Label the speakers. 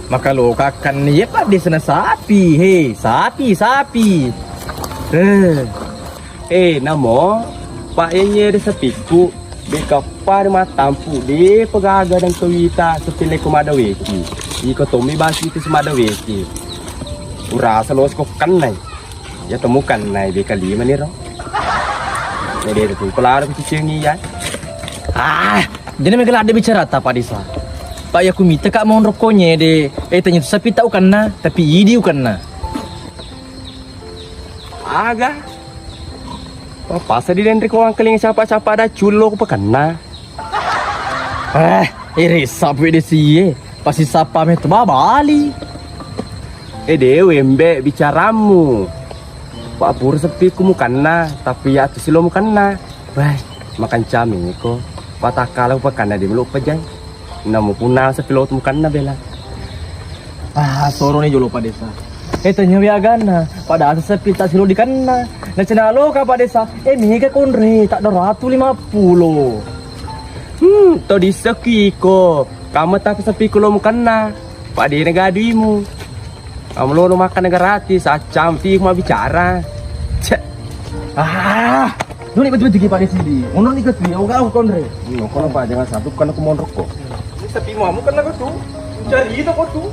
Speaker 1: Maka lo kakan ni apa di sana sapi, hei sapi.
Speaker 2: Namo Pak Yenye de sapiku beka par matampu de pegaga dan kewita sepile kumada weki. Iko tomi basi itu semada weki. Urasa los ko kanai. Ya temukan nai beka lima ni ro. Jadi itu kelar ku cicengi ya.
Speaker 1: Jadi mereka ada bicara apa desa? Pak ya kumita kak mau rokoknya de. Tanya tu sapi tahu kan na, tapi idi kan na.
Speaker 2: Aga. Pasa di dendri ko ang kaling siapa-siapa ada culo ko pakana.
Speaker 1: Sapi de siye. Pasti sapa me tu babali.
Speaker 2: Dewe mbe bicaramu. Pak pur sepi ku mukana, tapi ya tu silo mukana. Makan cami ko. Patakala ko pakana di meluk pajay. Namu punal sa pilot mo kan na bela.
Speaker 1: Soro ni jolo pa desa. Tanya biagan na. Padahal sa pita silo di kan na. Nacenalo ka pa desa. Mihiga konre. Tak ada 150.
Speaker 2: To di seki ko. Kamu tak sa pikulo mo kan na. Padi negadi mo. Kamu lo makan gratis. Acam ti mau bicara.
Speaker 1: Duni betul-betul pa desa di. Unun ikut di. Aku konre.
Speaker 2: Kau apa jangan satu kan aku mau rokok.
Speaker 1: Sapi mamu kan aku tu. Cari itu aku tu.